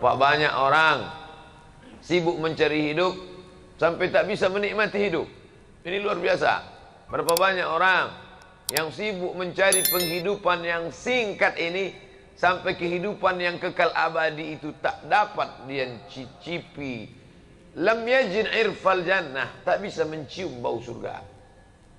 Pak, banyak orang sibuk mencari hidup sampai tak bisa menikmati hidup. Ini luar biasa. Berapa banyak orang yang sibuk mencari penghidupan yang singkat ini sampai kehidupan yang kekal abadi itu tak dapat dia cicipi. Lam yajid irfal jannah, tak bisa mencium bau surga.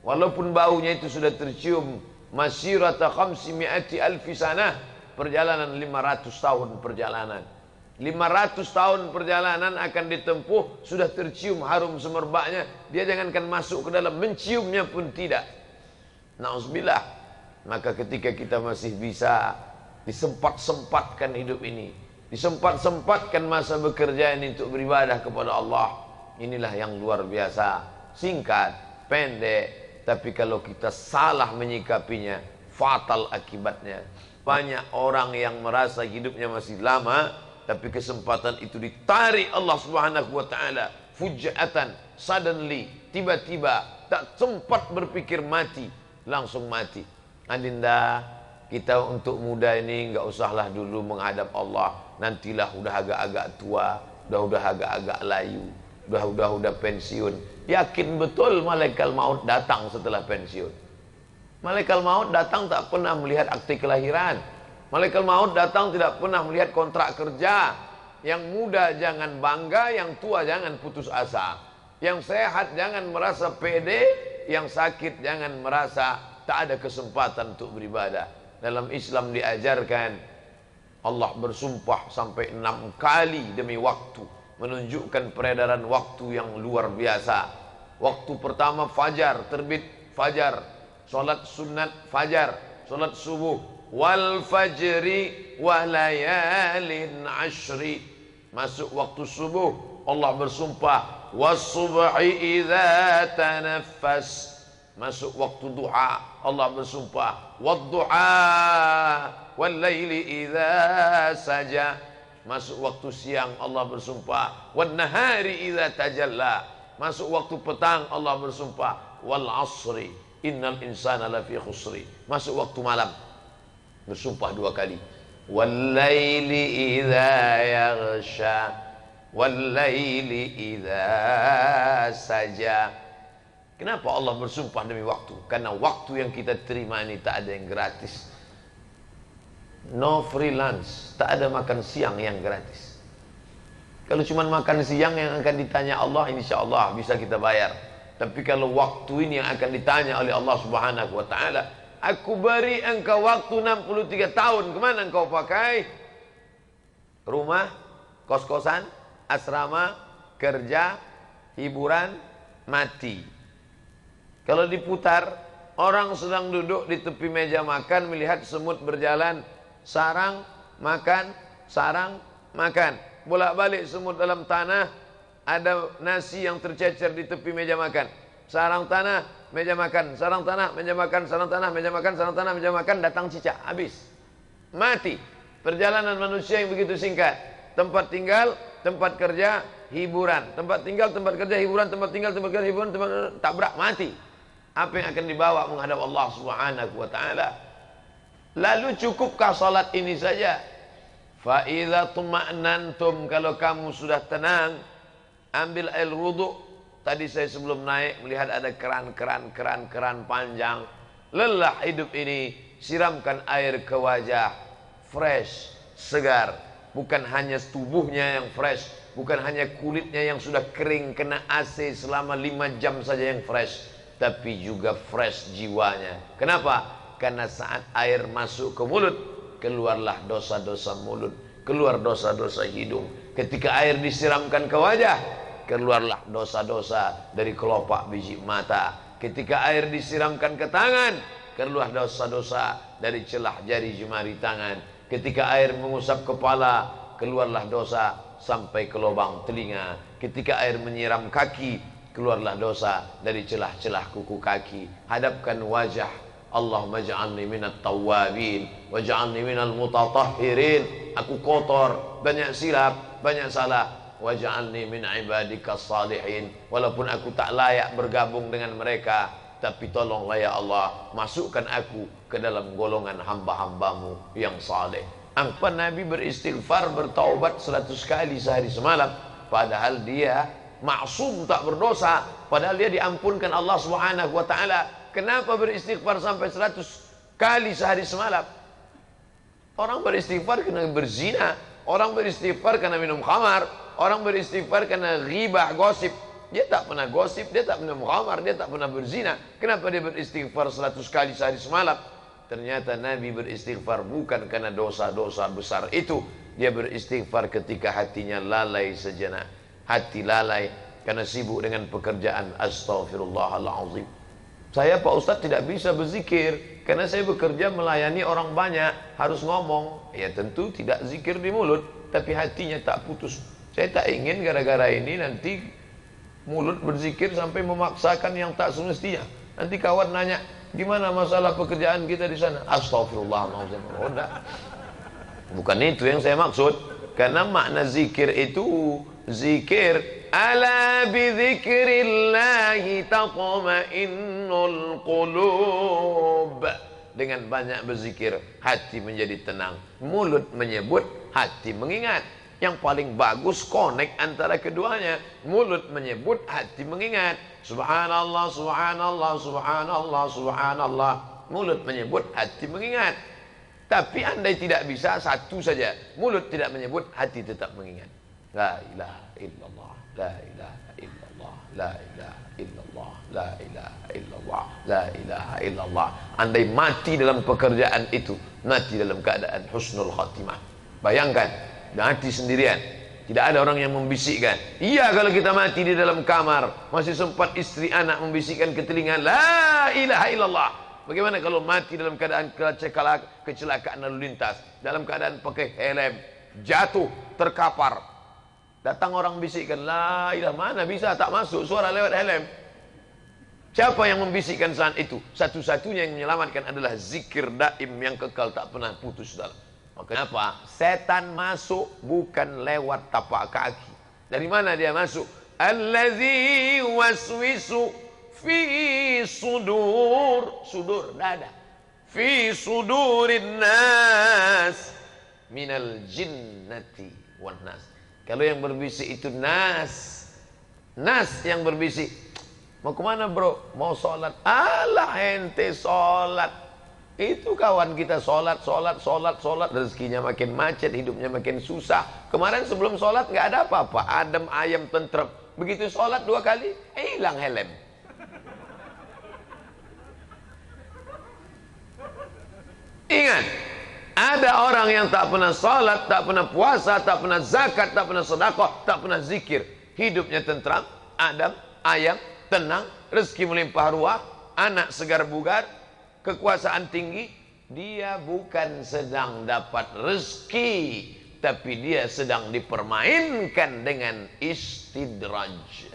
Walaupun baunya itu sudah tercium masirata 500 alfi sanah, perjalanan 500 tahun perjalanan. 500 tahun perjalanan akan ditempuh, sudah tercium harum semerbaknya, dia jangankan masuk ke dalam, menciumnya pun tidak. Na'udzubillah. Maka ketika kita masih bisa disempat-sempatkan hidup ini, disempat-sempatkan masa bekerja ini untuk beribadah kepada Allah, inilah yang luar biasa. Singkat, pendek, tapi kalau kita salah menyikapinya, fatal akibatnya. Banyak orang yang merasa hidupnya masih lama, tapi kesempatan itu ditarik Allah Subhanahu wa taala fujatan, suddenly, tiba-tiba, tak sempat berpikir mati, langsung mati. Adinda, kita untuk muda ini enggak usahlah dulu menghadap Allah. Nantilah udah agak-agak tua, udah agak-agak layu, udah pensiun. Yakin betul malaikat maut datang setelah pensiun. Malaikat maut datang tak pernah melihat akte kelahiran. Malaikat maut datang tidak pernah melihat kontrak kerja. Yang muda jangan bangga, yang tua jangan putus asa. Yang sehat jangan merasa pede, yang sakit jangan merasa tak ada kesempatan untuk beribadah. Dalam Islam diajarkan Allah bersumpah sampai 6 kali demi waktu, menunjukkan peredaran waktu yang luar biasa. Waktu pertama fajar, terbit fajar, solat sunat fajar, solat subuh, wal fajri wa layalin ashri. Masuk waktu subuh, Allah bersumpah was-subhi idza tanaffas. Masuk waktu duha, Allah bersumpah wad-duha wal laili idza saja. Masuk waktu siang, Allah bersumpah wan nahari idza tajalla. Masuk waktu petang, Allah bersumpah wal asri innal insana lafi khusri. Masuk waktu malam, bersumpah 2 kali wal laili idza yaghsha wal laili idza saja. Kenapa Allah bersumpah demi waktu? Karena waktu yang kita terima ini tak ada yang gratis. No freelance, tak ada makan siang yang gratis. Kalau cuma makan siang yang akan ditanya Allah, insya Allah bisa kita bayar. Tapi kalau waktu ini yang akan ditanya oleh Allah Subhanahu wa taala, aku beri engkau waktu 63 tahun, kemana engkau pakai? Rumah, kos-kosan, asrama, kerja, hiburan, mati. Kalau diputar, orang sedang duduk di tepi meja makan, melihat semut berjalan, sarang, makan, sarang, makan. Bolak-balik semut dalam tanah, ada nasi yang tercecer di tepi meja makan. Sarang tanah, meja makan, sarang tanah, meja makan, sarang tanah, meja makan, sarang tanah, meja makan, datang cicak, habis. Mati. Perjalanan manusia yang begitu singkat. Tempat tinggal, tempat kerja, hiburan. Tempat tinggal, tempat kerja, hiburan, tempat tinggal, tempat kerja, hiburan, tempat tabrak, mati. Apa yang akan dibawa menghadap Allah Subhanahu wa taala? Lalu cukupkah salat ini saja? Fa idza tuma'nantum, kalau kamu sudah tenang, ambil air wudu. Tadi saya sebelum naik melihat ada keran panjang. Lelah hidup ini, siramkan air ke wajah, fresh, segar. Bukan hanya tubuhnya yang fresh, bukan hanya kulitnya yang sudah kering kena AC selama 5 jam saja yang fresh, tapi juga fresh jiwanya. Kenapa? Karena saat air masuk ke mulut, keluarlah dosa-dosa mulut, keluar dosa-dosa hidung. Ketika air disiramkan ke wajah, keluarlah dosa-dosa dari kelopak biji mata. Ketika air disiramkan ke tangan, keluar dosa-dosa dari celah jari jemari tangan. Ketika air mengusap kepala, keluarlah dosa sampai ke lubang telinga. Ketika air menyiram kaki, keluarlah dosa dari celah-celah kuku kaki. Hadapkan wajah. Allahumma ja'alni minat tawwabin waj'alni minal mutatahhirin. Aku kotor, banyak silap, banyak salah. Waj'alni min ibadikas salihin. Walaupun aku tak layak bergabung dengan mereka, tapi tolonglah ya Allah, masukkan aku ke dalam golongan hamba-hambamu yang saleh. Apa Nabi beristighfar, bertaubat 100 kali sehari semalam, padahal dia maksum, tak berdosa, padahal dia diampunkan Allah Subhanahu wa taala. Kenapa beristighfar sampai 100 kali sehari semalam? Orang beristighfar karena berzina, orang beristighfar karena minum khamar, orang beristighfar karena ghibah, gosip. Dia tak pernah gosip, dia tak pernah khamar, dia tak pernah berzina. Kenapa dia beristighfar 100 kali sehari semalam? Ternyata Nabi beristighfar bukan karena dosa-dosa besar itu. Dia beristighfar ketika hatinya lalai sejenak. Hati lalai karena sibuk dengan pekerjaan. Astaghfirullahaladzim. Saya Pak Ustadz tidak bisa berzikir karena saya bekerja melayani orang banyak, harus ngomong. Ya tentu tidak zikir di mulut, tapi hatinya tak putus. Saya tak ingin gara-gara ini nanti mulut berzikir sampai memaksakan yang tak semestinya. Nanti kawan nanya, gimana masalah pekerjaan kita di sana? Astagfirullahaladzim. Oh, enggak. Bukan itu yang saya maksud. Karena makna zikir itu zikir. Ala bidzikrillahi tatma'innul qulub. Dengan banyak berzikir, hati menjadi tenang. Mulut menyebut, hati mengingat. Yang paling bagus connect antara keduanya. Mulut menyebut, hati mengingat. Subhanallah, subhanallah, subhanallah, subhanallah. Mulut menyebut, hati mengingat. Tapi andai tidak bisa, satu saja. Mulut tidak menyebut, hati tetap mengingat. La ilaha illallah, la ilaha illallah, la ilaha illallah, la ilaha illallah, la ilaha illallah. Andai mati dalam pekerjaan itu, mati dalam keadaan husnul khatimah. Bayangkan, mati sendirian. Tidak ada orang yang membisikkan. Iya, kalau kita mati di dalam kamar, masih sempat istri anak membisikkan ke telinga, la ilaha illallah. Bagaimana kalau mati dalam keadaan kecelakaan lalu lintas, dalam keadaan pakai helm, jatuh, terkapar. Datang orang bisikkan, la ilaha, mana bisa, tak masuk suara lewat helm. Siapa yang membisikkan saat itu? Satu-satunya yang menyelamatkan adalah zikir daim yang kekal tak pernah putus dalam. Kenapa? Setan masuk bukan lewat tapak kaki. Dari mana dia masuk? Allazi waswisu fi sudur, sudur dada. Fi sudurin nas minal jinnati wan nas. Kalau yang berbisik itu nas. Nas yang berbisik. Mau kemana bro? Mau sholat. Alah ente sholat. Itu kawan kita sholat. Rezekinya makin macet, hidupnya makin susah. Kemarin sebelum sholat nggak ada apa-apa, adem ayam tentrem. Begitu sholat 2 kali, hilang helm. Ingat, ada orang yang tak pernah sholat, tak pernah puasa, tak pernah zakat, tak pernah sedekah, tak pernah zikir. Hidupnya tentram, adem ayam, tenang, rezeki melimpah ruah, anak segar bugar, kekuasaan tinggi. Dia bukan sedang dapat rezeki, tapi dia sedang dipermainkan dengan istidraj.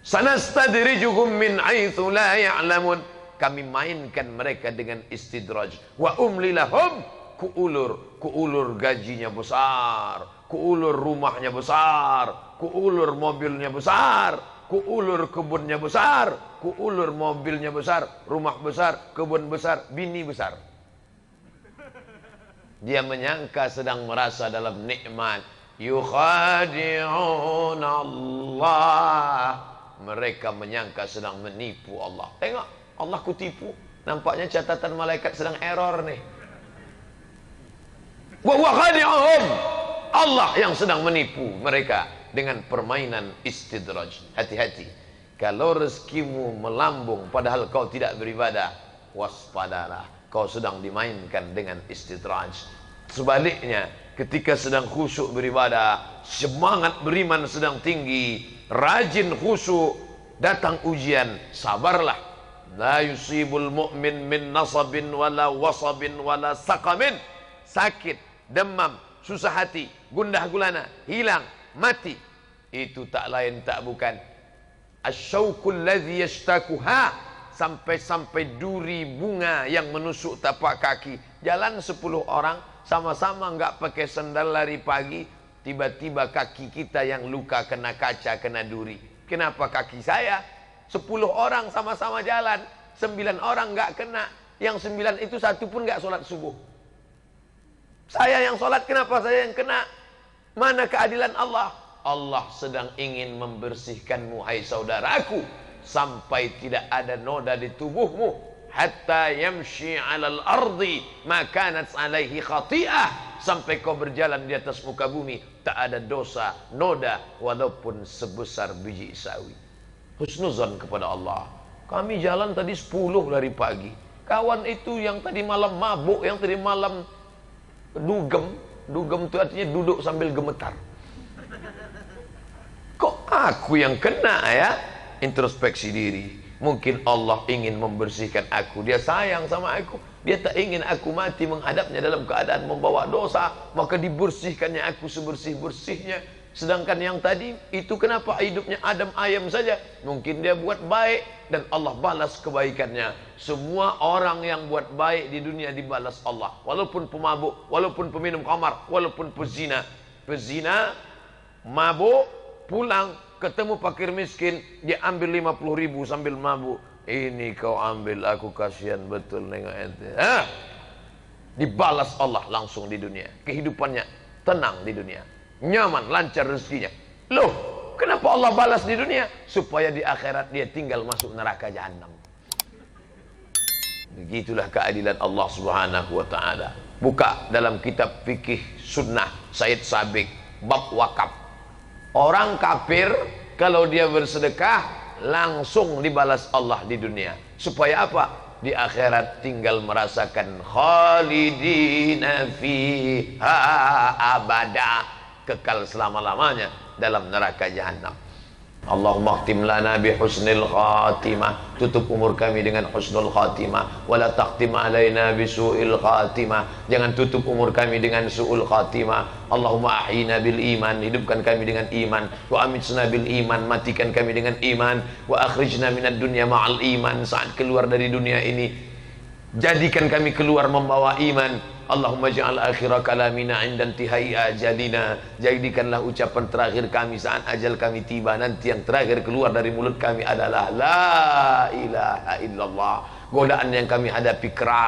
Sanastadrijuhum min haitsu la ya'lamun. Kami mainkan mereka dengan istidraj. Wa umli lahum, kuulur gajinya besar, kuulur rumahnya besar, kuulur mobilnya besar, kuulur kebunnya besar, kuulur mobilnya besar, rumah besar, kebun besar, bini besar. Dia menyangka sedang merasa dalam nikmat. Yukhadi'un Allah. Mereka menyangka sedang menipu Allah. Tengok, Allah kutipu. Nampaknya catatan malaikat sedang error nih. Wa huwa khadi'uhum. Allah yang sedang menipu mereka dengan permainan istidraj. Hati-hati. Kalau rezekimu melambung padahal kau tidak beribadah, waspadalah. Kau sedang dimainkan dengan istidraj. Sebaliknya, ketika sedang khusyuk beribadah, semangat beriman sedang tinggi, rajin khusyuk, datang ujian, sabarlah. La yusibul mu'min min nasabin wala wasabin wala saqamin. Sakit, demam, susah hati, gundah gulana, hilang, mati. Itu tak lain tak bukan asyauqul ladzi yashtakuha. Sampai-sampai duri bunga yang menusuk tapak kaki. Jalan 10 orang sama-sama enggak pakai sandal lari pagi, tiba-tiba kaki kita yang luka kena kaca, kena duri. Kenapa kaki saya? 10 orang sama-sama jalan, 9 orang enggak kena. Yang 9 itu satu pun enggak sholat subuh. Saya yang sholat, kenapa saya yang kena? Mana keadilan Allah? Allah sedang ingin membersihkanmu, hai saudaraku, sampai tidak ada noda di tubuhmu. Hatta yamshi 'alal ardi ma kanat 'alaihi khati'ah, sampai kau berjalan di atas muka bumi tak ada dosa, noda, walaupun sebesar biji sawi. Husnuzan kepada Allah. Kami jalan tadi 10 dari pagi. Kawan itu yang tadi malam mabuk, yang tadi malam dugem. Dugem itu artinya duduk sambil gemetar. Kok aku yang kena ya? Introspeksi diri. Mungkin Allah ingin membersihkan aku. Dia sayang sama aku. Dia tak ingin aku mati menghadapnya dalam keadaan membawa dosa. Maka dibersihkannya aku sebersih-bersihnya. Sedangkan yang tadi itu kenapa hidupnya adem ayam saja? Mungkin dia buat baik dan Allah balas kebaikannya. Semua orang yang buat baik di dunia dibalas Allah. Walaupun pemabuk, walaupun peminum khamar, walaupun pezina. Pezina, mabuk, pulang ketemu fakir miskin, dia ambil 50.000 sambil mabuk. Ini kau ambil, aku kasihan betul nengok ente. Dibalas Allah langsung di dunia. Kehidupannya tenang di dunia, nyaman, lancar rezekinya. Loh, kenapa Allah balas di dunia? Supaya di akhirat dia tinggal masuk neraka jahanam. Begitulah keadilan Allah Subhanahu wa taala. Buka dalam kitab fikih sunnah Said Sabiq bab wakaf. Orang kafir kalau dia bersedekah langsung dibalas Allah di dunia. Supaya apa? Di akhirat tinggal merasakan khalidina fiha abada, kekal selama-lamanya dalam neraka jahanam. Allahumma khtim lana bi husnil khatimah, tutup umur kami dengan husnul khatimah, wala takhtim alaina bi su'il khatimah, jangan tutup umur kami dengan su'ul khatimah. Allahumma ahyina bil iman, hidupkan kami dengan iman, wa amitsna bil iman, matikan kami dengan iman, wa akhrijna minad dunya ma'al iman, saat keluar dari dunia ini jadikan kami keluar membawa iman. Allahumma ja'al akhira kalamina inda intihai ajalina, jadikanlah ucapan terakhir kami saat ajal kami tiba. Nanti yang terakhir keluar dari mulut kami adalah la ilaha illallah. Godaan yang kami hadapi keras.